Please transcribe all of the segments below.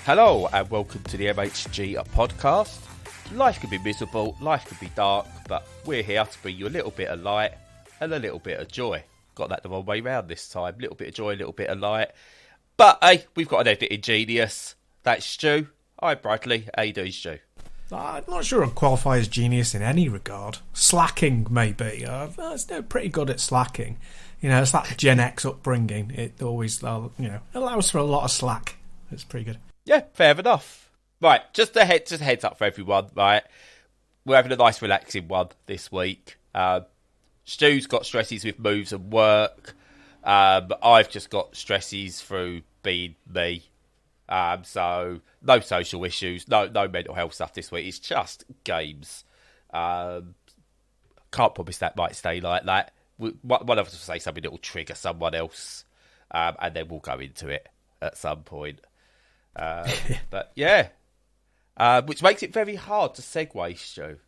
Hello and welcome to the MHG podcast. Life can be miserable, life can be dark, but we're here to bring you a little bit of light and a little bit of joy. Got that the wrong way round this time. A little bit of joy, a little bit of light. But hey, we've got an editing genius. That's Stu. Hi Bradley. How you doing, Stu? I'm not sure I'd qualify as genius in any regard. Slacking, maybe. It's pretty good at slacking. You know, it's that Gen X upbringing. It always, allows for a lot of slack. It's pretty good. Yeah, fair enough. Right, just a heads up for everyone, right? We're having a nice relaxing one this week. Stu's got stresses with moves and work. I've just got stresses through being me. So no social issues, no mental health stuff this week. It's just games. Can't promise that might stay like that. One of us will say something that will trigger someone else, and then we'll go into it at some point. But yeah, which makes it very hard to segue, Stu.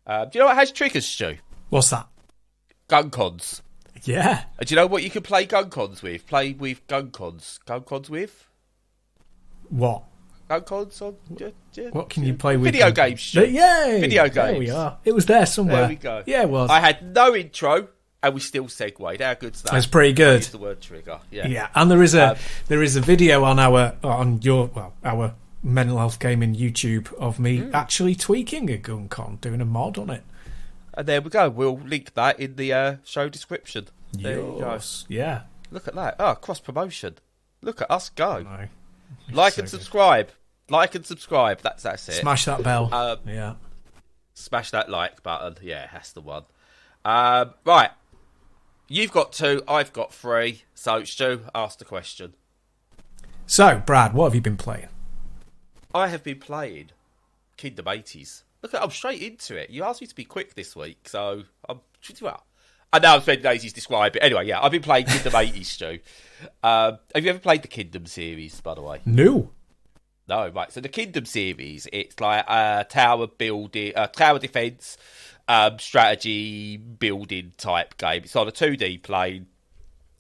Do you know what has triggers, Stu? What's that? Gun cons. Yeah. Do you know what you can play gun cons with? Play with gun cons. Gun cons with? What? Gun cons on? What can you play with? Video games, Stu. Yay! Video games. There we are. It was there somewhere. There we go. Yeah, it was. I had no intro, and we still segued. How good's that? It's pretty good. Use the word trigger. Yeah. Yeah, and there is a video on our mental health gaming YouTube of me actually tweaking a gun con, doing a mod on it. And there we go. We'll link that in the show description. There you go. Yeah. Look at that. Oh, cross promotion. Look at us go. No. Like so and subscribe. Like and subscribe. That's it. Smash that bell. Yeah. Smash that like button. Yeah, that's the one. Right. You've got 2. I've got 3. So, Stu, ask the question. So, Brad, what have you been playing? I have been playing Kingdom 80s. Look, I'm straight into it. You asked me to be quick this week, so I know I'm spending ages describing it. Anyway, yeah, I've been playing Kingdom 80s, Stu. Have you ever played the Kingdom series, by the way? No. No, right. So the Kingdom series, it's like a tower building, tower defense, strategy building type game. It's on a 2D plane.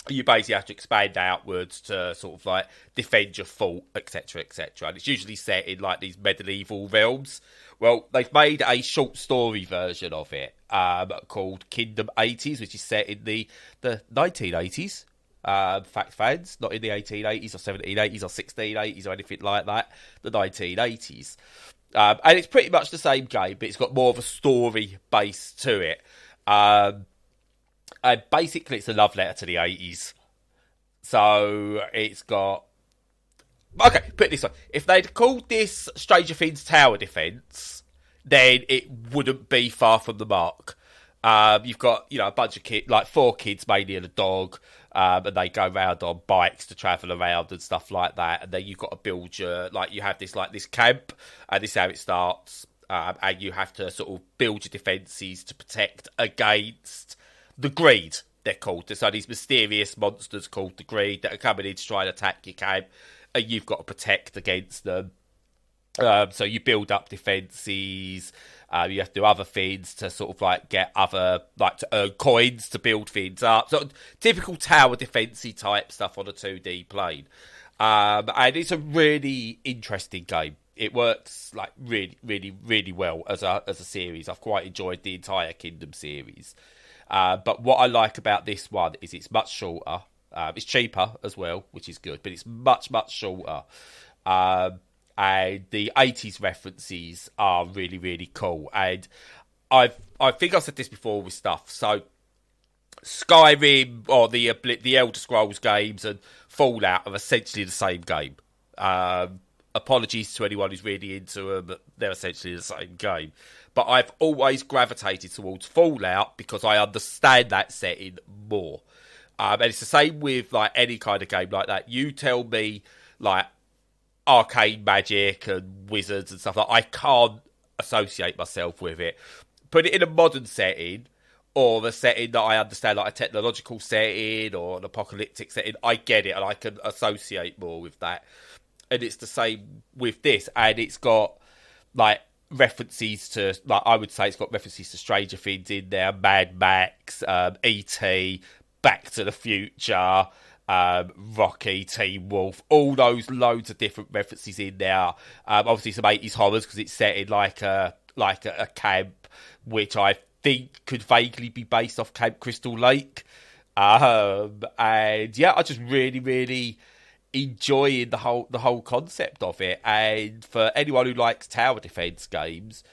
You basically have to expand outwards to sort of like defend your fort, etc., etc. And it's usually set in like these medieval realms. Well, they've made a short story version of it called Kingdom 80s, which is set in the 1980s. Fact fans, not in the 1880s or 1780s or 1680s or anything like that. The 1980s. And it's pretty much the same game, but it's got more of a story base to it. And basically, it's a love letter to the 80s. So it's got... Okay, put it this way. If they'd called this Stranger Things Tower Defense, then it wouldn't be far from the mark. You've got, a bunch of kids, like 4 kids mainly and a dog, and they go around on bikes to travel around and stuff like that. And then you've got to build your, you have this camp, and this is how it starts. And you have to sort of build your defences to protect against the Greed, they're called. So these mysterious monsters called the Greed that are coming in to try and attack your camp, and you've got to protect against them. So you build up defences. You have to do other things to sort of get other, to earn coins to build things up. So typical tower defensey type stuff on a 2D plane. And it's a really interesting game. It works really, really, really well as a series. I've quite enjoyed the entire Kingdom series. But what I like about this one is it's much shorter. It's cheaper as well, which is good, but it's much, much shorter. And the 80s references are really, really cool. And I think I've said this before with stuff. So Skyrim or the Elder Scrolls games and Fallout are essentially the same game. Apologies to anyone who's really into them, but they're essentially the same game. But I've always gravitated towards Fallout because I understand that setting more. And it's the same with any kind of game like that. You tell me arcane magic and wizards and stuff I can't associate myself with it. Put it in a modern setting or a setting that I understand, a technological setting or an apocalyptic setting, I get it and I can associate more with that. And it's the same with this, and it's got references to I would say it's got references to Stranger Things in there, Mad Max, E.T., Back to the Future, Rocky, Teen Wolf, all those loads of different references in there. Obviously some 80s horrors because it's set in like a camp, which I think could vaguely be based off Camp Crystal Lake. And yeah, I just really, really enjoying the whole concept of it. And for anyone who likes tower defense games,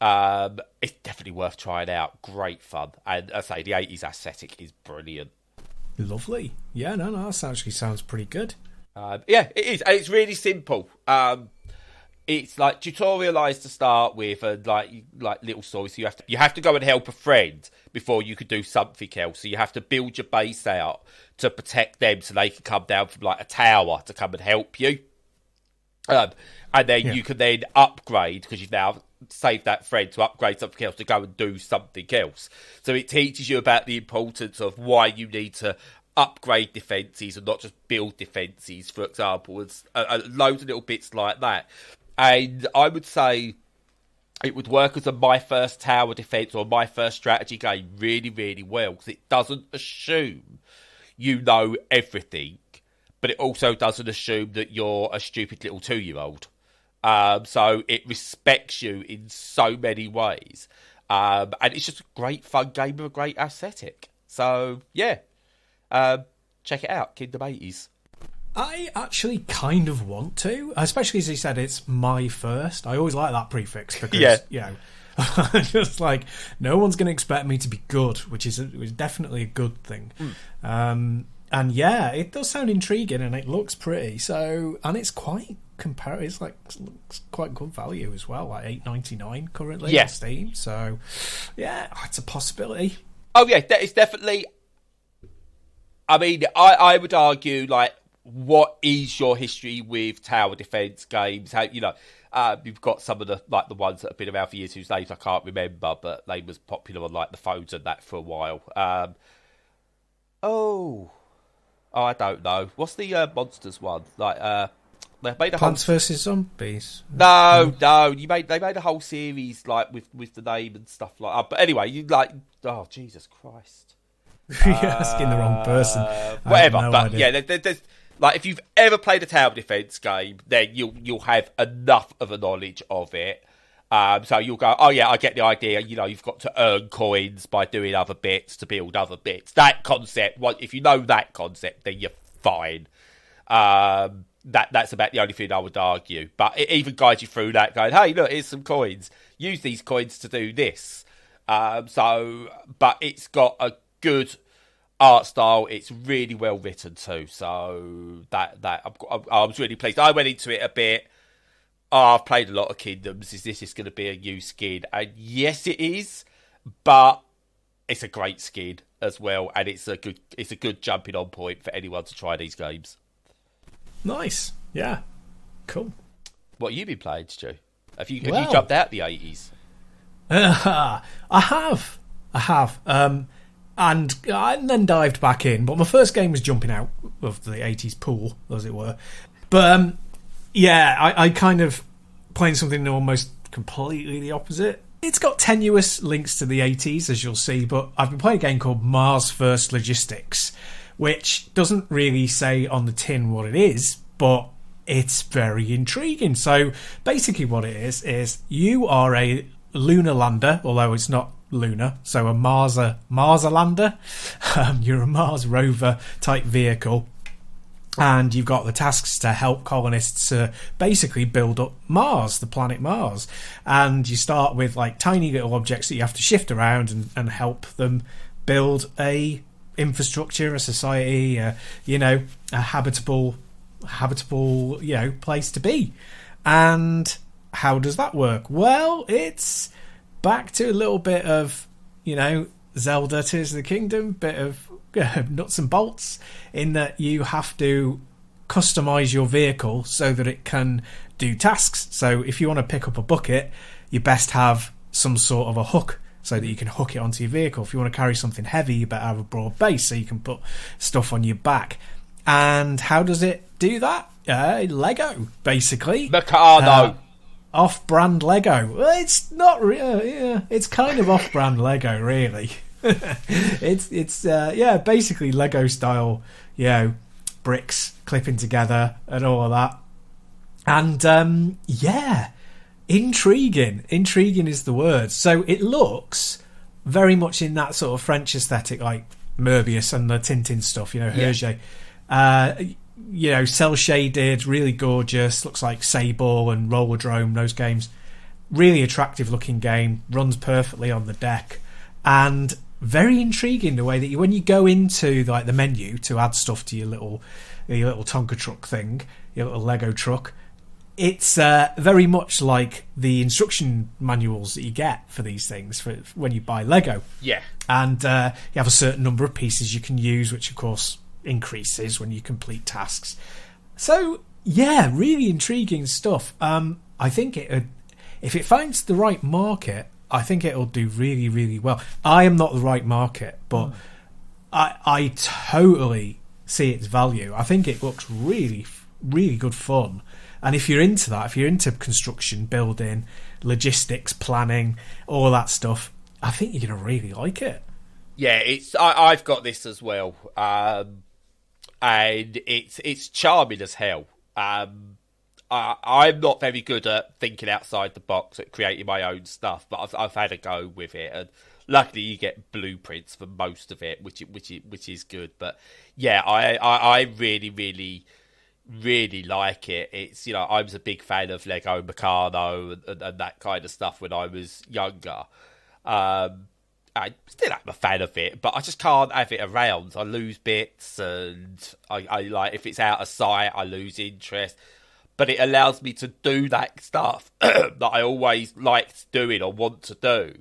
it's definitely worth trying out. Great fun, and I say the 80s aesthetic is brilliant. Lovely. Yeah, no, that actually sounds pretty good. Yeah, it is, and it's really simple. It's like tutorialized to start with, and like little stories. So you have to go and help a friend before you could do something else. So you have to build your base out to protect them, so they can come down from like a tower to come and help you. And then you can then upgrade, because you've now saved that friend, to upgrade something else to go and do something else. So it teaches you about the importance of why you need to upgrade defences and not just build defences, for example. It's loads of little bits like that. And I would say it would work as my first tower defence or my first strategy game really, really well, because it doesn't assume you know everything, but it also doesn't assume that you're a stupid little 2-year-old. So it respects you in so many ways. And it's just a great fun game with a great aesthetic. So, yeah. Check it out, Kingdom 80s. I actually kind of want to, especially as you said, it's my first. I always like that prefix because, just like, no one's going to expect me to be good, which is definitely a good thing. And yeah, it does sound intriguing and it looks pretty. So, and it's quite comparative. It's like looks quite good value as well, like $8.99 currently on Steam. So, yeah, it's a possibility. Oh yeah, it's definitely. I mean, I would argue, like, what is your history with tower defense games? How, you know, you've got some of the ones that have been around for years whose names I can't remember, but they was popular on like the phones and that for a while. I don't know. What's the monsters one? Like, they made a Plants vs Zombies. No. They made a whole series like with the name and stuff like that. But anyway, you like, oh Jesus Christ. You're asking the wrong person. Whatever, no but idea. yeah, there's like, if you've ever played a tower defense game, then you'll have enough of a knowledge of it. So you'll go, oh yeah, I get the idea. You know, you've got to earn coins by doing other bits to build other bits. That concept, well, if you know that concept, then you're fine. That's about the only thing I would argue. But it even guides you through that, going, hey, look, here's some coins. Use these coins to do this. But it's got a good art style. It's really well written too. So I was really pleased. I went into it a bit. Oh, I've played a lot of Kingdoms. Is this just going to be a new skin? And yes, it is, but it's a great skin as well, and it's a good jumping on point for anyone to try these games. Nice, yeah, cool. What have you been playing, Stu? Have you jumped out the 80s? I have, and then dived back in. But my first game was jumping out of the 80s pool, as it were. But yeah, I kind of playing something almost completely the opposite. It's got tenuous links to the 80s, as you'll see, but I've been playing a game called Mars First Logistics, which doesn't really say on the tin what it is, but it's very intriguing. So basically what it is you are a lunar lander, although it's not lunar, so a Marser lander. You're a Mars rover type vehicle. And you've got the tasks to help colonists basically build up Mars, the planet Mars. And you start with like tiny little objects that you have to shift around and help them build a infrastructure, a society, a habitable, place to be. And how does that work? Well, it's back to a little bit of, Zelda Tears of the Kingdom, bit of nuts and bolts, in that you have to customize your vehicle so that it can do tasks. So if you want to pick up a bucket, you best have some sort of a hook so that you can hook it onto your vehicle. If you want to carry something heavy, you better have a broad base so you can put stuff on your back. And how does it do that? Lego, basically. Meccano. Off-brand Lego. Well, it's not it's kind of off-brand Lego, really. It's basically Lego style, bricks clipping together and all of that. And intriguing. Intriguing is the word. So it looks very much in that sort of French aesthetic, like Möbius and the Tintin stuff, Hergé. Cell shaded, really gorgeous. Looks like Sable and Rollerdrome, those games. Really attractive looking game. Runs perfectly on the deck. And very intriguing the way that when you go into like the menu to add stuff to your little Tonka truck thing, your little Lego truck, it's very much like the instruction manuals that you get for these things for when you buy Lego. Yeah. And you have a certain number of pieces you can use, which of course increases when you complete tasks. So, yeah, really intriguing stuff. I think if it finds the right market, I think it'll do really, really well. I am not the right market, but I totally see its value. I think it looks really, really good fun. And if you're into that, if you're into construction, building, logistics, planning, all that stuff, I think you're going to really like it. Yeah, I've got this as well. And it's charming as hell. I'm not very good at thinking outside the box, at creating my own stuff, but I've had a go with it, and luckily you get blueprints for most of it, which is good. But yeah, I really, really, really like it. It's I was a big fan of Lego Meccano and that kind of stuff when I was younger. I still am a fan of it, but I just can't have it around. I lose bits, and I like if it's out of sight, I lose interest. But it allows me to do that stuff that I always liked doing or want to do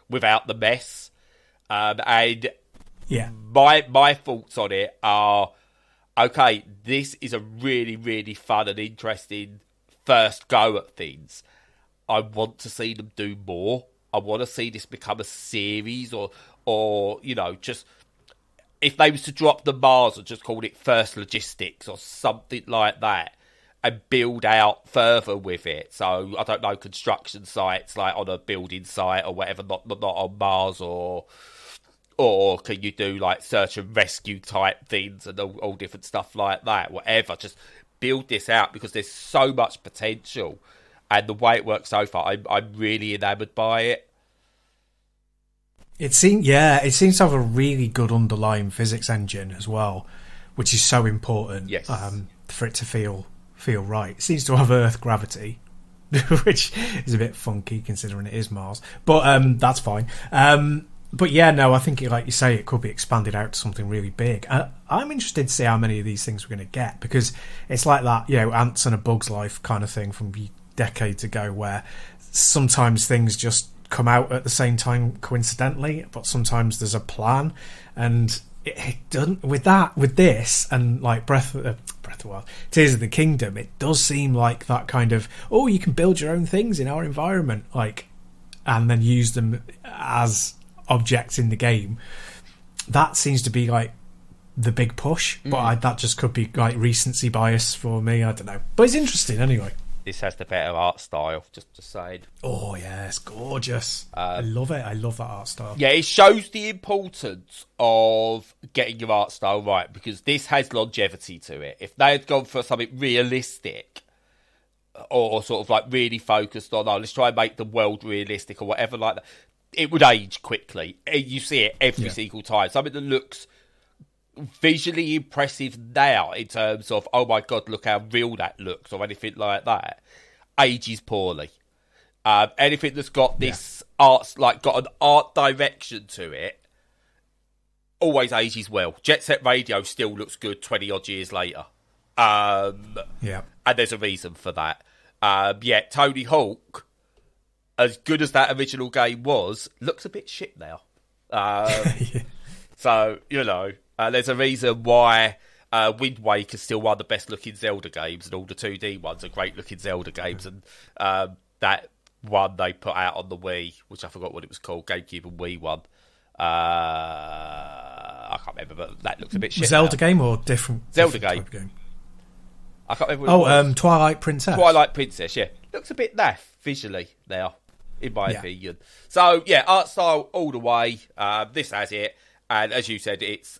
without the mess. And yeah, my thoughts on it are, okay, this is a really, really fun and interesting first go at things. I want to see them do more. I want to see this become a series, or just if they was to drop the Mars and just call it First Logistics or something like that, and build out further with it. So I don't know, construction sites like on a building site or whatever, not on Mars, or can you do like search and rescue type things and all different stuff like that? Whatever, just build this out because there's so much potential, and the way it works so far, I'm really enamoured by it. It seems to have a really good underlying physics engine as well, which is so important. Yes. For it to feel right. It seems to have Earth gravity, which is a bit funky considering it is Mars, but that's fine. But yeah, no, I think like you say, it could be expanded out to something really big. I'm interested to see how many of these things we're going to get, because it's like that, Ants and a Bug's Life kind of thing from decades ago, where sometimes things just come out at the same time coincidentally, but sometimes there's a plan, and it doesn't with this, and like Breath of the Wild, Tears of the Kingdom, it does seem like that kind of, you can build your own things in our environment, like, and then use them as objects in the game. That seems to be like the big push, but that just could be like recency bias for me, I don't know, but it's interesting anyway. This has the better art style, just to say. Oh yeah, it's gorgeous. I love it. I love that art style. Yeah, it shows the importance of getting your art style right, because this has longevity to it. If they had gone for something realistic, or sort of like really focused on, let's try and make the world realistic or whatever like that, it would age quickly. You see it every single time. Something that looks visually impressive now in terms of, oh my god, look how real that looks, or anything like that, ages poorly. Anything that's got this got an art direction to it, always ages well. Jet Set Radio still looks good 20 odd years later. And there's a reason for that. Tony Hawk, as good as that original game was, looks a bit shit now. So, there's a reason why Wind Waker's still one of the best looking Zelda games, and all the 2D ones are great looking Zelda games. And that one they put out on the Wii, which I forgot what it was called, GameCube and Wii one. I can't remember, but that looks a bit shit. Zelda game or different Zelda game? I can't remember what it was. Twilight Princess. Twilight Princess, yeah. Looks a bit naff visually now, in my opinion. So, art style all the way. This has it. And as you said, it's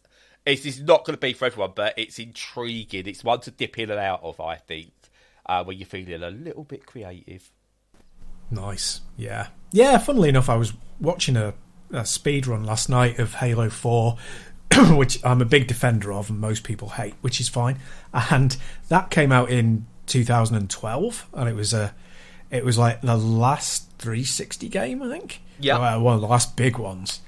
it's not going to be for everyone, but it's intriguing. It's one to dip in and out of, I think, when you're feeling a little bit creative. Nice. Yeah. Yeah, funnily enough, I was watching a speed run last night of Halo 4, which I'm a big defender of and most people hate, which is fine. And that came out in 2012, and it was like the last 360 game, I think. Yeah. One of the last big ones.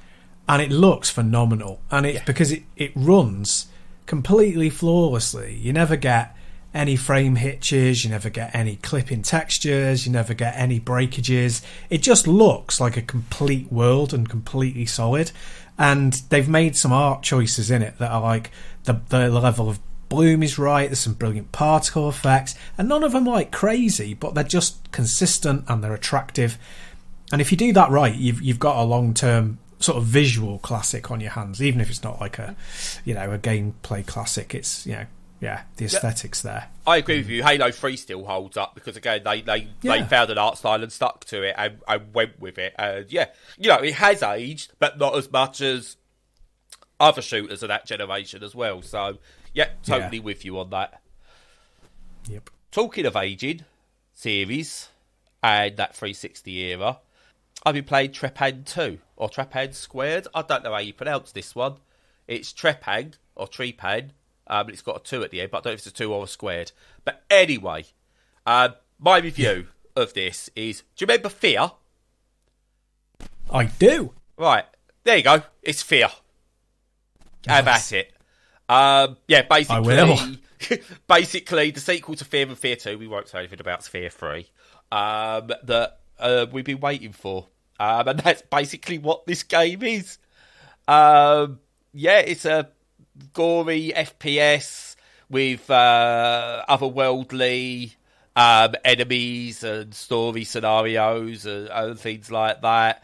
And it looks phenomenal. And it's because it runs completely flawlessly. You never get any frame hitches, you never get any clipping textures, you never get any breakages. It just looks like a complete world and completely solid. And they've made some art choices in it that are like the level of bloom is right, there's some brilliant particle effects, and none of them are like crazy, but they're just consistent and they're attractive. And if you do that right, you've got a long-term sort of visual classic on your hands, even if it's not like a gameplay classic. It's the aesthetics there. I agree with you. Halo 3 still holds up because again they found an art style and stuck to it and went with it. And it has aged, but not as much as other shooters of that generation as well. So totally with you on that. Yep. Talking of aging series and that 360 era, I've been playing Trepan 2 or Trepan Squared. I don't know how you pronounce this one. It's Trepan or Trepan. It's got a 2 at the end, but I don't know if it's a 2 or a squared. But anyway, my review of this is, do you remember Fear? I do. Right, there you go. It's Fear. Have at it. Basically, I will. Basically, the sequel to Fear and Fear 2, we won't say anything about Fear 3, that we've been waiting for. And that's basically what this game is. It's a gory FPS with otherworldly enemies and story scenarios and things like that,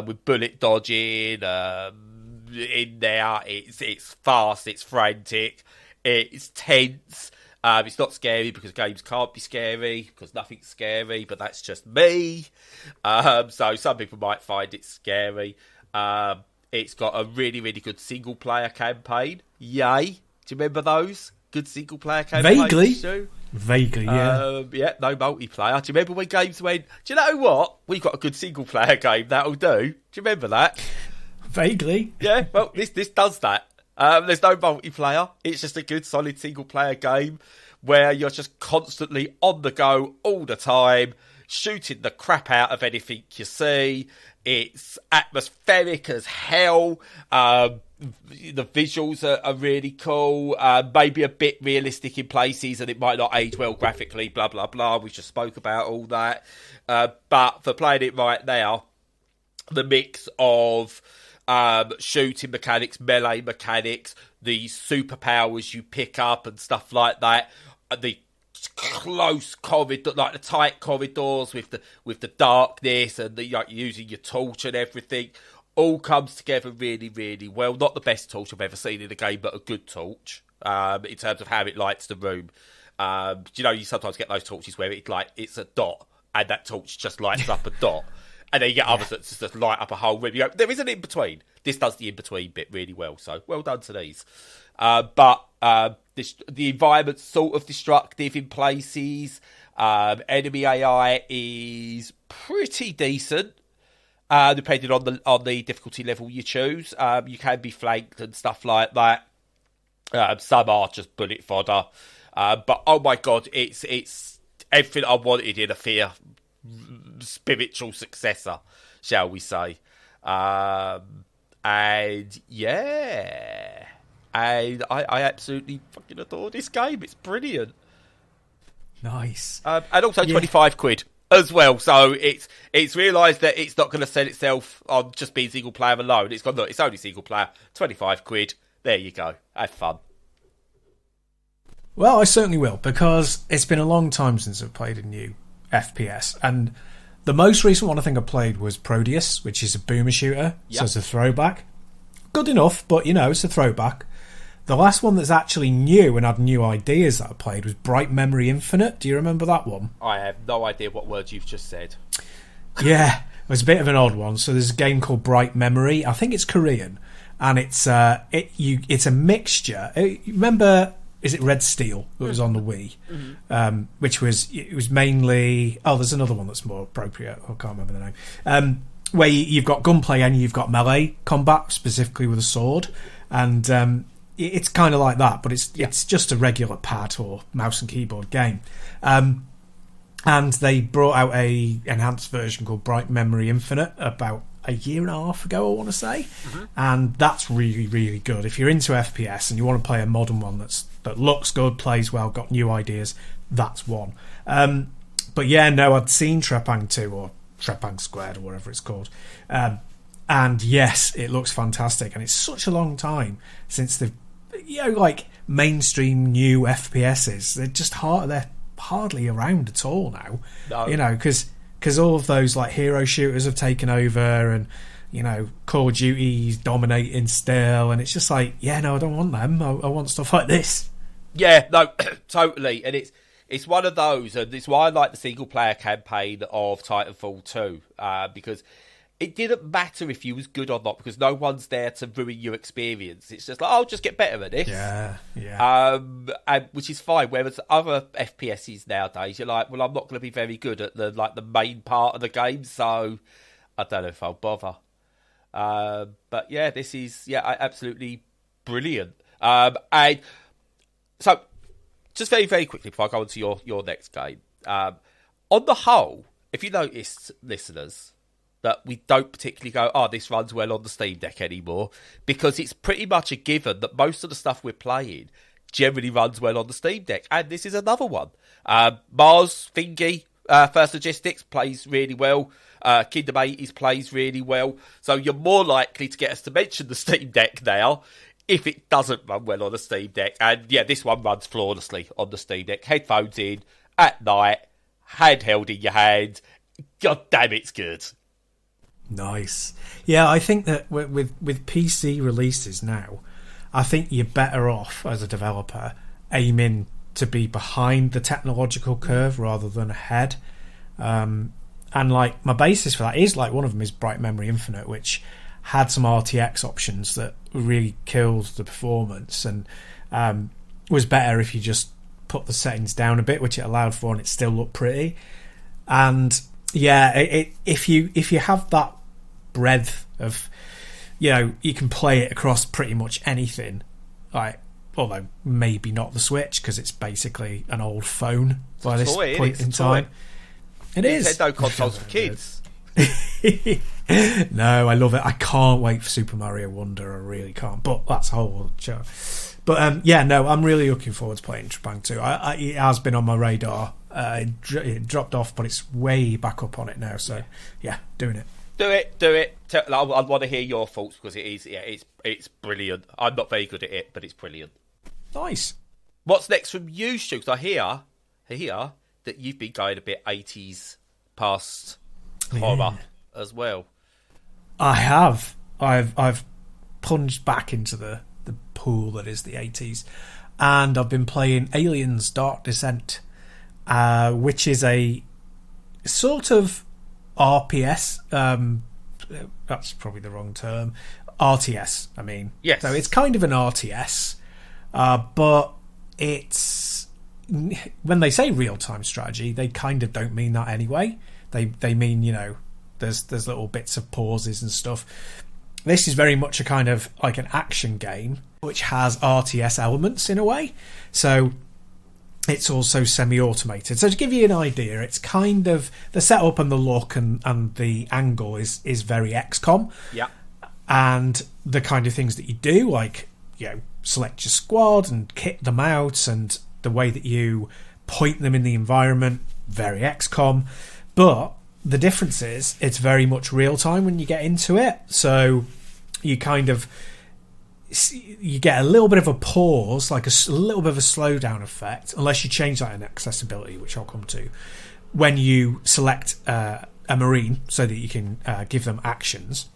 with bullet dodging in there. It's fast, it's frantic, it's tense. It's not scary because games can't be scary because nothing's scary, but that's just me. So some people might find it scary. It's got a really, really good single-player campaign. Yay. Do you remember those? Good single-player campaigns? Vaguely, yeah. No multiplayer. Do you remember when games went, do you know what? We've got a good single-player game, that'll do. Do you remember that? Vaguely. Yeah, well, this does that. There's no multiplayer. It's just a good, solid single-player game where you're just constantly on the go all the time, shooting the crap out of anything you see. It's atmospheric as hell. The visuals are really cool. Maybe a bit realistic in places, and it might not age well graphically, blah, blah, blah. We just spoke about all that. But for playing it right now, the mix of shooting mechanics, melee mechanics, the superpowers you pick up and stuff like that, the close corridor, like the tight corridors with the darkness and using your torch and everything, all comes together really, really well. Not the best torch I've ever seen in a game, but a good torch in terms of how it lights the room. You sometimes get those torches where it's a dot and that torch just lights up a dot. And then you get others that just light up a whole room. You go, there is an in-between. This does the in-between bit really well. So, well done to these. But the environment's sort of destructive in places. Enemy AI is pretty decent, depending on the difficulty level you choose. You can be flanked and stuff like that. Some are just bullet fodder. But, oh my God, it's everything I wanted in a Fear spiritual successor, shall we say. And I absolutely fucking adore this game. It's brilliant. Nice. And also 25 quid as well. So it's realised that it's not going to sell itself on just being single player alone. It's gone, look, it's only single player, 25 quid. There you go. Have fun. Well, I certainly will, because it's been a long time since I've played a new FPS, and the most recent one I think I played was Proteus, which is a boomer shooter, so it's a throwback. Good enough, but it's a throwback. The last one that's actually new and had new ideas that I played was Bright Memory Infinite. Do you remember that one? I have no idea what words you've just said. Yeah, it was a bit of an odd one. So there's a game called Bright Memory. I think it's Korean. and it's a mixture. Remember, is it Red Steel that was on the Wii? Which was mainly. Oh, there's another one that's more appropriate. I can't remember the name. Where you've got gunplay and you've got melee combat, specifically with a sword, and it's kind of like that, but it's just a regular pad or mouse and keyboard game. And they brought out a enhanced version called Bright Memory Infinite about a year and a half ago, I want to say, and that's really, really good. If you're into FPS and you want to play a modern one that looks good, plays well, got new ideas, that's one. But yeah, no, I'd seen Trepang 2 or Trepang Squared or whatever it's called, and yes, it looks fantastic. And it's such a long time since they've, like mainstream new FPSs. They're hardly around at all now. No. Because all of those like hero shooters have taken over, and Call of Duty's dominating still, and it's just like, yeah, no, I don't want them. I want stuff like this. Yeah, no, totally. And it's one of those, and it's why I like the single player campaign of Titanfall 2, because it didn't matter if you was good or not, because no one's there to ruin your experience. It's just like, oh, just get better at this. Yeah. And which is fine. Whereas other FPSs nowadays, you're like, well, I'm not going to be very good at the main part of the game, so I don't know if I'll bother. But yeah, this is absolutely brilliant. And so, just very, very quickly before I go on to your next game, on the whole, if you noticed, listeners, that we don't particularly go, oh, this runs well on the Steam Deck anymore, because it's pretty much a given that most of the stuff we're playing generally runs well on the Steam Deck, and this is another one. Mars Thingy, First Logistics, plays really well. Kingdom 80s plays really well. So you're more likely to get us to mention the Steam Deck now if it doesn't run well on the Steam Deck. And yeah, this one runs flawlessly on the Steam Deck. Headphones in, at night, handheld in your hand. God damn, it's good. Nice. Yeah, I think that with PC releases now, I think you're better off as a developer aiming to be behind the technological curve rather than ahead. And like my basis for that is like one of them is Bright Memory Infinite, which had some RTX options that really killed the performance, and was better if you just put the settings down a bit, which it allowed for, and it still looked pretty. And yeah, if you have that breadth of, you can play it across pretty much anything, like, although maybe not the Switch because it's basically an old phone by this point in time. It is. Nintendo consoles for kids. No, I love it. I can't wait for Super Mario Wonder. I really can't. But that's a whole show. But yeah, no, I'm really looking forward to playing Trepang 2. It has been on my radar. It dropped off, but it's way back up on it now. So yeah, doing it. Do it. I want to hear your thoughts, because it is. Yeah, it's brilliant. I'm not very good at it, but it's brilliant. Nice. What's next from you, Stu? Because I hear that you've been going a bit 80s past horror as well. I have. I've plunged back into the pool that is the 80s, and I've been playing Aliens Dark Descent, which is a sort of RPS. That's probably the wrong term. RTS, I mean. Yes. So it's kind of an RTS, but it's, when they say real-time strategy, they kind of don't mean that anyway. They mean, there's little bits of pauses and stuff. This is very much a kind of like an action game, which has RTS elements in a way. So it's also semi-automated. So to give you an idea, it's kind of the setup and the look and the angle is very XCOM. Yeah. And the kind of things that you do, like, select your squad and kit them out, and the way that you point them in the environment, very XCOM. But the difference is it's very much real time when you get into it. So you get a little bit of a pause, like a little bit of a slowdown effect, unless you change that in accessibility, which I'll come to, when you select a Marine so that you can give them actions.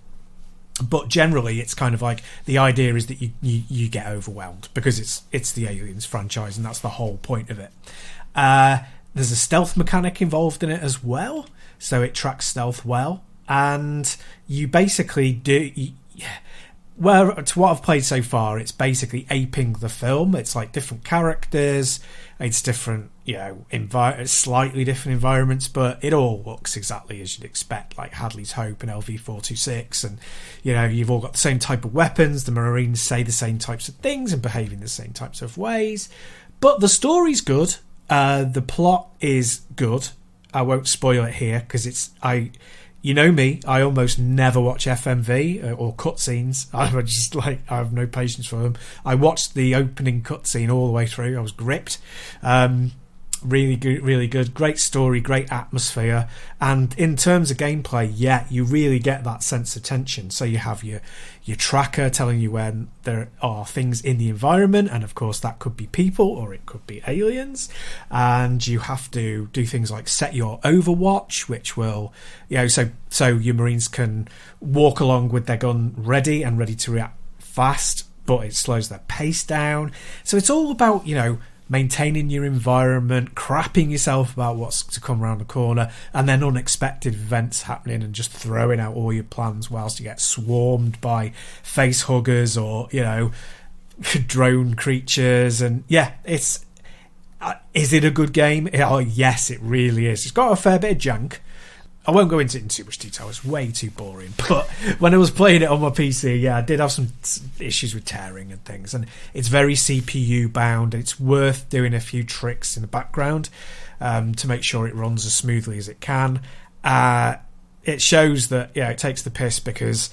But generally, it's kind of like the idea is that you get overwhelmed because it's the Aliens franchise, and that's the whole point of it. There's a stealth mechanic involved in it as well, so it tracks stealth well, and you basically do. Well, to what I've played so far, it's basically aping the film. It's like different characters, it's different, slightly different environments, but it all looks exactly as you'd expect, like Hadley's Hope and LV-426, and you've all got the same type of weapons. The Marines say the same types of things and behave in the same types of ways, but the story's good. The plot is good. I won't spoil it here because you know me, I almost never watch FMV or cutscenes. I have no patience for them. I watched the opening cutscene all the way through. I was gripped. Really good, really good. Great story, great atmosphere. And in terms of gameplay, you really get that sense of tension. So you have your tracker telling you when there are things in the environment, and of course that could be people or it could be aliens. And you have to do things like set your overwatch, which will, so your Marines can walk along with their gun ready and ready to react fast, but it slows their pace down. So it's all about, maintaining your environment, crapping yourself about what's to come around the corner, and then unexpected events happening and just throwing out all your plans whilst you get swarmed by face huggers or, drone creatures. And it's... is it a good game? Oh, yes, it really is. It's got a fair bit of junk. I won't go into it in too much detail. It's way too boring. But when I was playing it on my PC, I did have some issues with tearing and things. And it's very CPU bound. It's worth doing a few tricks in the background to make sure it runs as smoothly as it can. It shows that it takes the piss because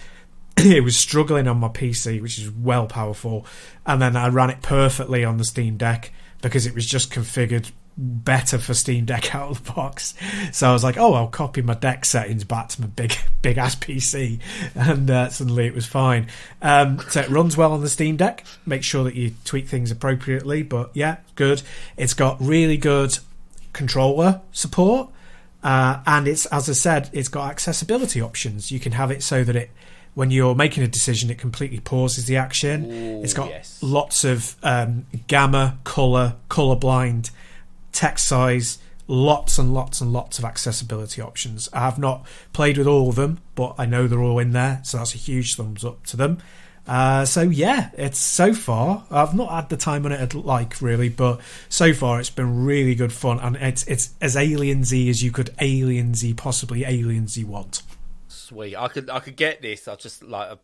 it was struggling on my PC, which is well powerful. And then I ran it perfectly on the Steam Deck because it was just configured better for Steam Deck out of the box. So I was like, I'll copy my deck settings back to my big ass PC, and suddenly it was fine. So it runs well on the Steam Deck. Make sure that you tweak things appropriately, but good. It's got really good controller support, and it's, as I said, it's got accessibility options. You can have it so that when you're making a decision, it completely pauses the action. It's got lots of gamma, color blind, text size, lots and lots and lots of accessibility options. I have not played with all of them, but I know they're all in there, so that's a huge thumbs up to them. It's so far, I've not had the time on it I'd like, really, but so far it's been really good fun, and it's as aliensy as you could possibly aliensy want. Sweet. I could get this. I just like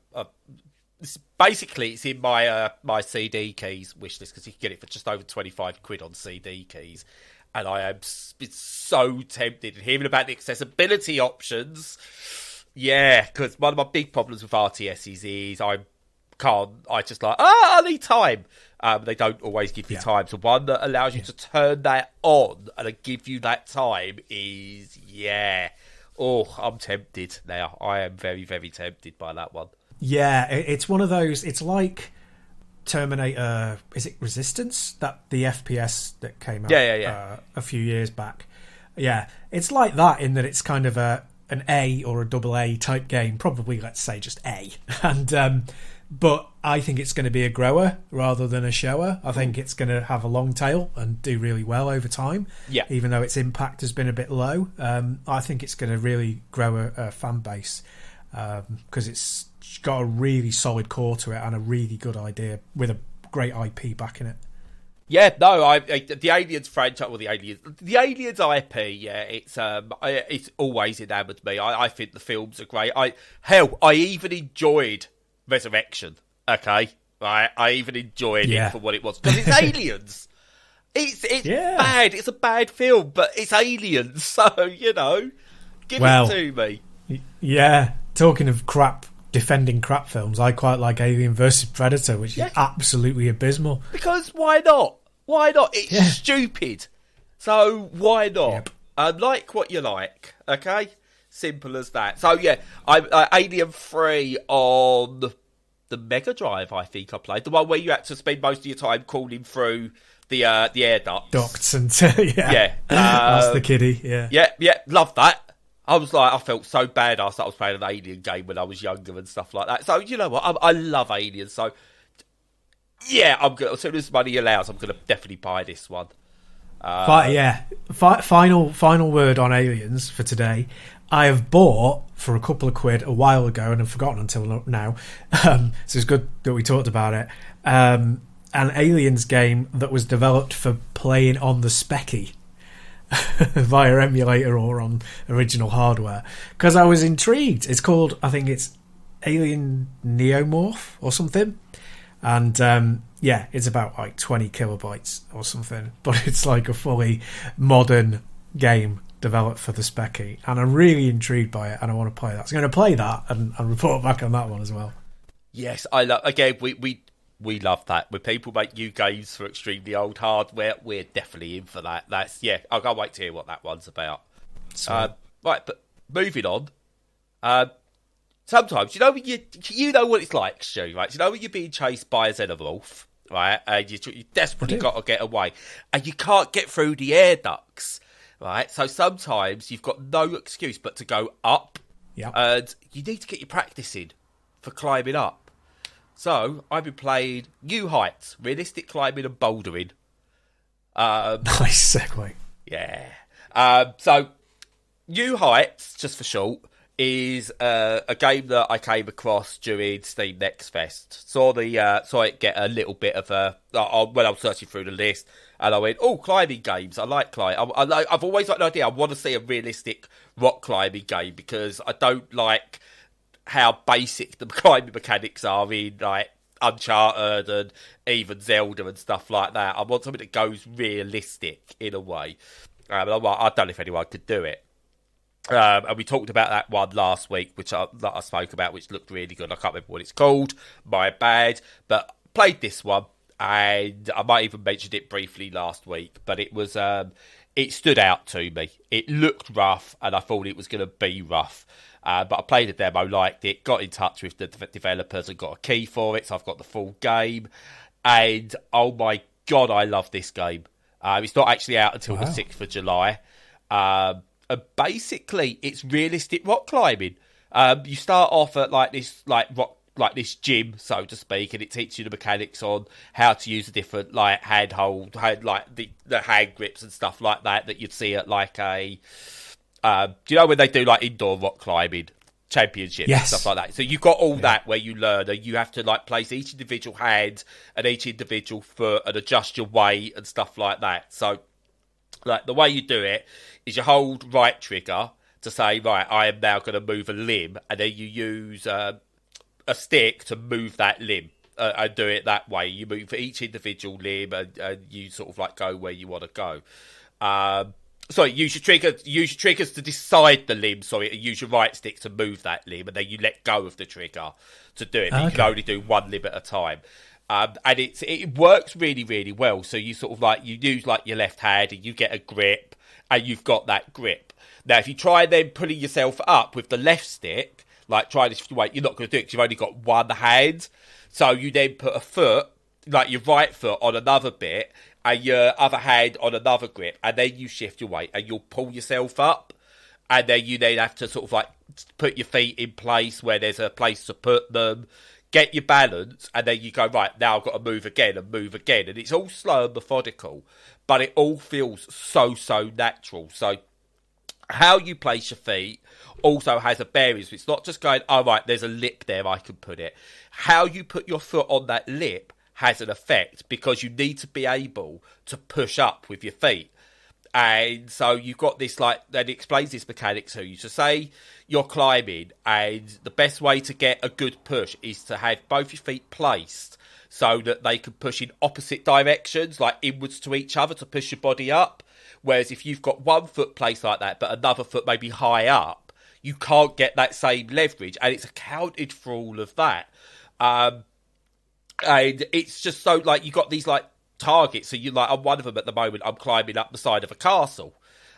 basically it's in my CD keys wish list because you can get it for just over 25 quid on CD keys, and I am so tempted. And hearing about the accessibility options, because one of my big problems with RTSs is I need time. They don't always give you time. So one that allows you to turn that on and give you that time is I'm tempted now. I am very, very tempted by that one. Yeah, it's one of those. It's like Terminator. Is it Resistance? That the FPS that came out a few years back. Yeah, it's like that in that it's kind of an A or a double A type game. Probably, let's say, just A. And but I think it's going to be a grower rather than a shower. I think it's going to have a long tail and do really well over time. Yeah. Even though its impact has been a bit low, I think it's going to really grow a fan base because it's got a really solid core to it and a really good idea with a great IP backing it. Yeah, no, the Aliens franchise, or the Aliens IP, it's always enamoured me. I think the films are great. I even enjoyed Resurrection. Okay, right, I even enjoyed it for what it was because it's aliens. It's bad. It's a bad film, but it's aliens. So give it to me. Yeah, talking of defending crap films, I quite like Alien vs Predator, which is absolutely abysmal. Because why not? Why not? It's stupid. So why not? Yep. Like what you like. Okay, simple as that. So I Alien 3 on the Mega Drive, I think I played. The one where you had to spend most of your time crawling through the air ducts. And that's the kiddie. Yeah, love that. I felt so bad after I was playing an Alien game when I was younger and stuff like that. So you know what, I love Aliens. So I'm gonna, as soon as money allows, I'm gonna definitely buy this one. Final word on Aliens for today. I have bought for a couple of quid a while ago and have forgotten until now. So it's good that we talked about it. An Aliens game that was developed for playing on the Speccy via emulator or on original hardware. Because I was intrigued. It's called, I think it's Alien Neomorph or something. And yeah, it's about like 20 kilobytes or something. But it's like a fully modern game developed for the Speccy, and I'm really intrigued by it, and I want to play that. So I'm going to play that and report back on that one as well. Yes, I love. Again, we love that. When people make new games for extremely old hardware, we're definitely in for that. That's I can't wait to hear what that one's about. Right, but moving on. Sometimes you know what it's like, Stu. Right, you know when you're being chased by a xenomorph, right, and you desperately got to get away, and you can't get through the air ducts. Right, so sometimes you've got no excuse but to go up, and you need to get your practice in for climbing up. So I've been playing New Heights, realistic climbing and bouldering. Nice segue. Yeah. So New Heights, just for short, is a game that I came across during Steam Next Fest. Saw it get a little bit of when I was searching through the list. And I went, climbing games. I like climbing. I've always liked the idea. I want to see a realistic rock climbing game because I don't like how basic the climbing mechanics are in like Uncharted and even Zelda and stuff like that. I want something that goes realistic in a way. I don't know if anyone could do it. And we talked about that one last week, that I spoke about, which looked really good. I can't remember what it's called. My bad. But played this one. And I might even mentioned it briefly last week, but it was it stood out to me. It looked rough, and I thought it was going to be rough. But I played the demo, liked it, got in touch with the developers and got a key for it, so I've got the full game. And oh my God, I love this game. It's not actually out until the 6th of July. And basically, it's realistic rock climbing. You start off at this gym, so to speak, and it teaches you the mechanics on how to use the different the hand grips and stuff like that you'd see at like a do you know when they do like indoor rock climbing championships and stuff like that? So you've got all that where you learn and you have to like place each individual hand and each individual foot and adjust your weight and stuff like that. So like the way you do it is you hold right trigger to say, right, I am now going to move a limb, and then you use a stick to move that limb and do it that way. You move each individual limb and you sort of like go where you want to go. Use your triggers to decide the limb. Use your right stick to move that limb, and then you let go of the trigger to do it. You can only do one limb at a time. And it works really, really well. So you sort of like, you use like your left hand and you get a grip and you've got that grip. Now, if you try then pulling yourself up with the left stick, like try this weight, you're not going to do it because you've only got one hand. So you then put a foot, like your right foot on another bit and your other hand on another grip, and then you shift your weight and you'll pull yourself up. And then you then have to sort of like put your feet in place where there's a place to put them, get your balance, and then you go, right, now I've got to move again. And it's all slow and methodical, but it all feels so natural. So how you place your feet also has a bearing. So it's not just going, oh, right, there's a lip there, I can put it. How you put your foot on that lip has an effect because you need to be able to push up with your feet. And so you've got this, like, that explains this mechanic to you. So say you're climbing and the best way to get a good push is to have both your feet placed so that they can push in opposite directions, like inwards to each other to push your body up. Whereas if you've got one foot placed like that, but another foot maybe high up, you can't get that same leverage. And it's accounted for all of that. And it's just so, like, you got these, like, targets. So you like, on one of them at the moment, I'm climbing up the side of a castle.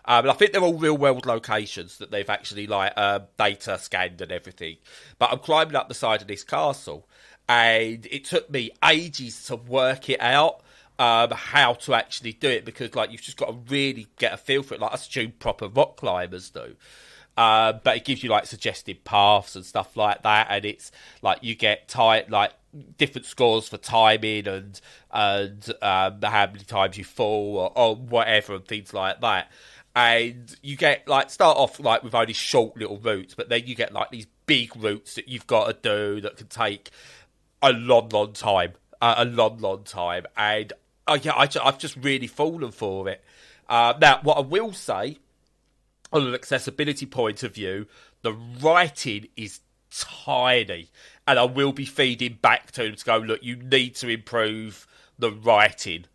And I think they're all real world locations that they've actually, like, data scanned and everything. But I'm climbing up the side of this castle. And it took me ages to work it out. How to actually do it, because like you've just got to really get a feel for it. Like I assume proper rock climbers do, but it gives you like suggested paths and stuff like that, and it's like you get like different scores for timing and how many times you fall or whatever and things like that. and you get like start off like with only short little routes, but then you get like these big routes that you've got to do that can take a long time, long time, and yeah, I've just really fallen for it. Now, what I will say, on an accessibility point of view, the writing is tiny, and I will be feeding back to them to go, look, you need to improve the writing,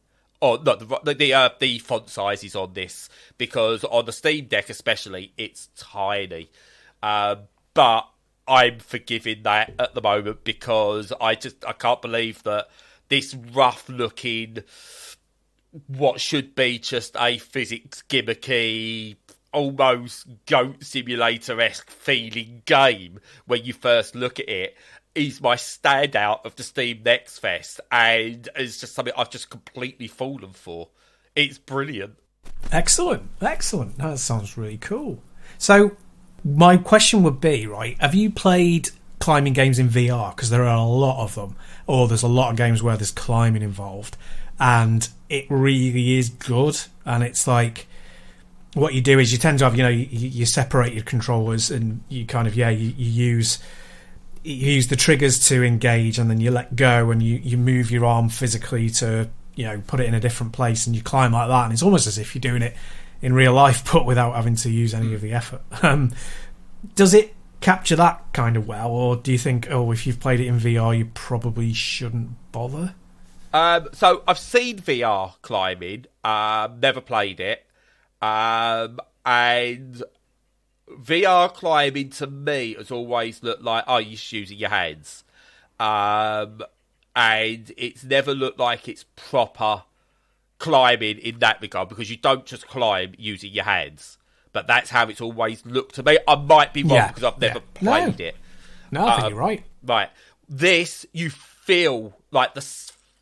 or not the font sizes on this, because on the Steam Deck especially, it's tiny. But I'm forgiving that at the moment because I can't believe that this rough looking, what should be just a physics gimmicky, almost Goat Simulator-esque feeling game when you first look at it is my standout of the Steam Next Fest, and it's just something I've just completely fallen for. It's brilliant. Excellent. That sounds really cool. So my question would be, right, have you played climbing games in VR? Because there are a lot of them, or there's a lot of games where there's climbing involved, and it really is good. And it's like, what you do is you tend to have, you separate your controllers, and you kind of, you use the triggers to engage, and then you let go, and you move your arm physically to, put it in a different place, and you climb like that. And it's almost as if you're doing it in real life, but without having to use any of the effort. Does it capture that kind of well, or do you think, if you've played it in VR, you probably shouldn't bother? So I've seen VR climbing, never played it, and VR climbing to me has always looked like, you're just using your hands, and it's never looked like it's proper climbing in that regard, because you don't just climb using your hands, but that's how it's always looked to me. I might be wrong because I've never played it. No, I think you're right. Right, this, you feel like the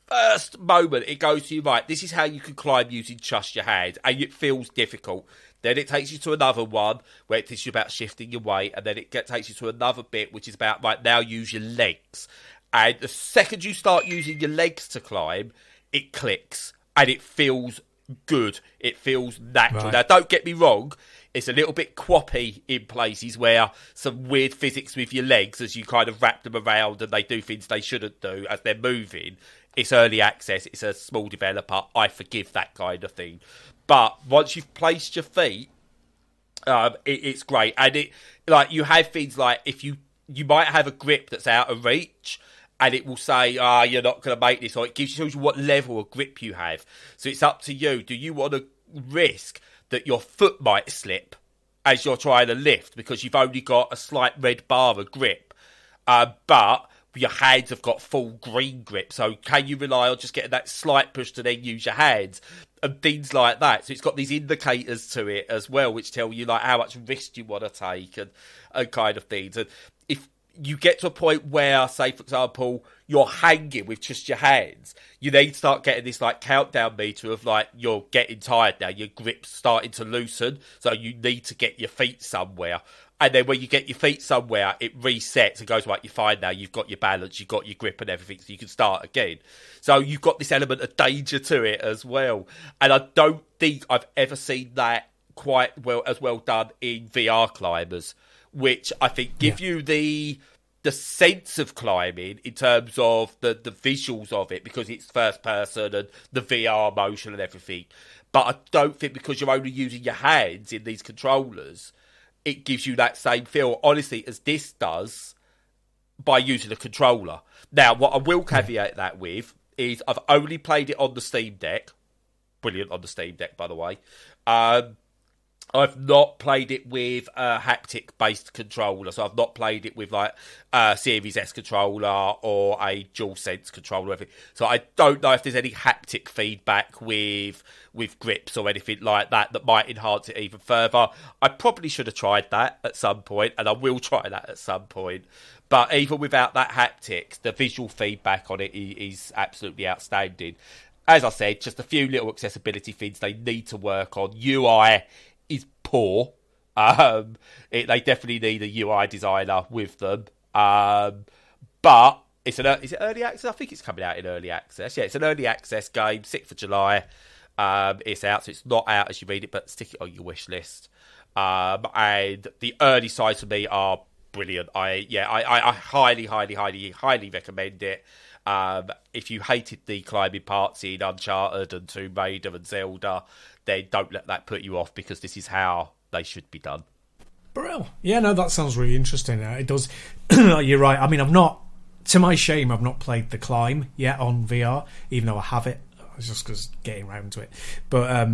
first moment it goes to you, right, this is how you can climb using just your hands, and it feels difficult. Then it takes you to another one where it teaches you about shifting your weight, and then it takes you to another bit which is about, right, now use your legs. And the second you start using your legs to climb, it clicks, and it feels good. It feels natural. Right. Now, don't get me wrong, it's a little bit quappy in places where some weird physics with your legs as you kind of wrap them around and they do things they shouldn't do as they're moving. It's early access. It's a small developer. I forgive that kind of thing. But once you've placed your feet, it's great. And it, like, you have things like, if you might have a grip that's out of reach, and it will say, you're not going to make this, or it shows you what level of grip you have. So it's up to you. Do you want to risk that your foot might slip as you're trying to lift because you've only got a slight red bar of grip, but your hands have got full green grip? So can you rely on just getting that slight push to then use your hands and things like that? So it's got these indicators to it as well, which tell you like how much risk you want to take and kind of things. And if you get to a point where, say, for example, you're hanging with just your hands, you then start getting this like countdown meter of like, you're getting tired now, your grip's starting to loosen, so you need to get your feet somewhere. And then when you get your feet somewhere, it resets and goes, right, you're fine now, you've got your balance, you've got your grip and everything, so you can start again. So you've got this element of danger to it as well. And I don't think I've ever seen that quite as well done in VR climbers, which I think give you the sense of climbing in terms of the visuals of it, because it's first person and the VR motion and everything. But I don't think, because you're only using your hands in these controllers, it gives you that same feel, honestly, as this does by using a controller. Now, what I will caveat that with is I've only played it on the Steam Deck. Brilliant on the Steam Deck, by the way. I've not played it with a haptic-based controller, so I've not played it with like a Series S controller or a DualSense controller or anything. So I don't know if there's any haptic feedback with grips or anything like that might enhance it even further. I probably should have tried that at some point, and I will try that at some point. But even without that haptics, the visual feedback on it is absolutely outstanding. As I said, just a few little accessibility things they need to work on. UI is poor. They definitely need a UI designer with them. But is it early access? I think it's coming out in early access. Yeah, it's an early access game, 6th of July. It's out, so it's not out as you read it, but stick it on your wish list. And the early sides for me are brilliant. I highly, highly, highly, highly recommend it. If you hated the climbing parts in Uncharted and Tomb Raider and Zelda, then don't let that put you off, because this is how they should be done. Brill. Yeah, no, that sounds really interesting. It does. You're right. I mean, to my shame, I've not played The Climb yet on VR, even though I have it. It's just because getting around to it. But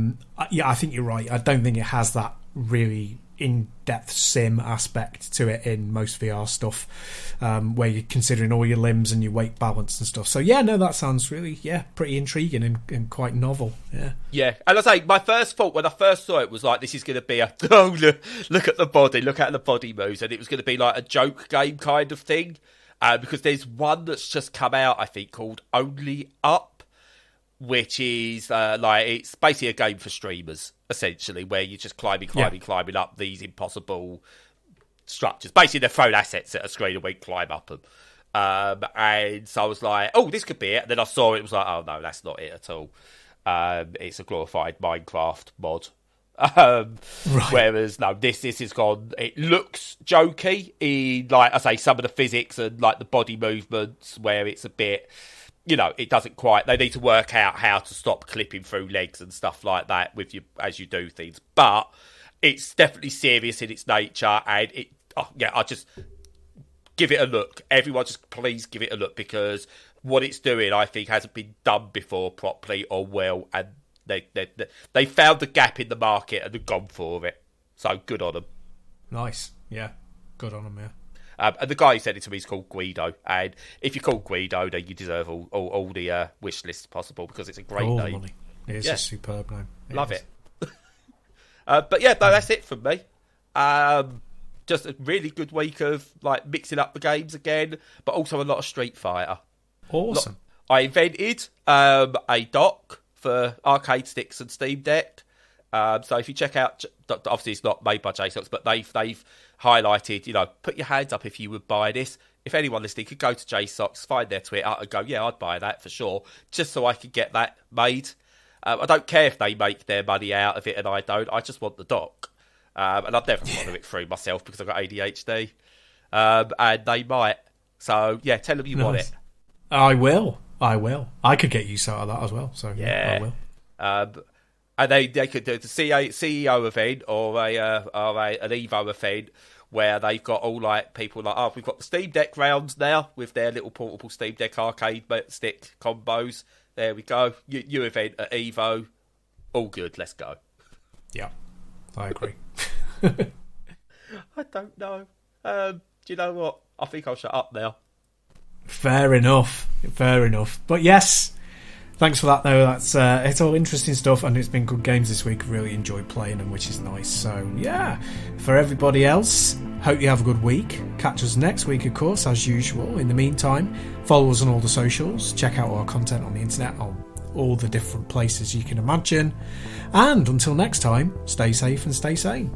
yeah, I think you're right. I don't think it has that really in-depth sim aspect to it in most VR stuff, where you're considering all your limbs and your weight balance and stuff. So yeah, no, that sounds really, pretty intriguing and quite novel. Yeah, and I say, my first thought when I first saw it was like, this is going to be a look at the body, look at the body moves, and it was going to be like a joke game kind of thing, because there's one that's just come out, I think, called Only Up, which is it's basically a game for streamers, essentially, where you're just climbing up these impossible structures. Basically, they're throwing assets at a screen and we climb up them. And so I was like, oh, this could be it. And then I saw it was like, oh, no, that's not it at all. It's a glorified Minecraft mod. Right. Whereas, no, this is gone. It looks jokey in, like I say, some of the physics and like the body movements, where it's a bit... it doesn't quite... They need to work out how to stop clipping through legs and stuff like that with you as you do things. But it's definitely serious in its nature, and I just give it a look. Everyone, just please give it a look, because what it's doing, I think, hasn't been done before properly or well, and they found the gap in the market and they've gone for it. So good on them. Nice, yeah, good on them, yeah. And the guy who said it to me is called Guido. And if you're called Guido, then you deserve all the wish lists possible, because it's a great name. Money. It's a superb name. Love it. But yeah, no, that's it from me. Just a really good week of like mixing up the games again, but also a lot of Street Fighter. Awesome. I invented a dock for arcade sticks and Steam Deck. So if you check out, obviously it's not made by JSOX, but they've highlighted, put your hands up if you would buy this. If anyone listening could go to JSOX, find their Twitter and go, yeah, I'd buy that for sure, just so I could get that made. I don't care if they make their money out of it and I don't. I just want the dock. And I'd never follow it through myself because I've got ADHD. And they might. So, yeah, tell them you want it. I will. I could get use out of that as well. So, yeah, I will. And they could do the CEO event or an Evo event, where they've got all like people like, we've got the Steam Deck rounds now with their little portable Steam Deck arcade stick combos. There we go. New event at Evo. All good. Let's go. Yeah, I agree. I don't know. Do you know what? I think I'll shut up now. Fair enough. But yes, thanks for that, though. That's it's all interesting stuff, and it's been good games this week. I've really enjoyed playing them, which is nice. So, yeah, for everybody else, hope you have a good week. Catch us next week, of course, as usual. In the meantime, follow us on all the socials. Check out our content on the internet on all the different places you can imagine. And until next time, stay safe and stay sane.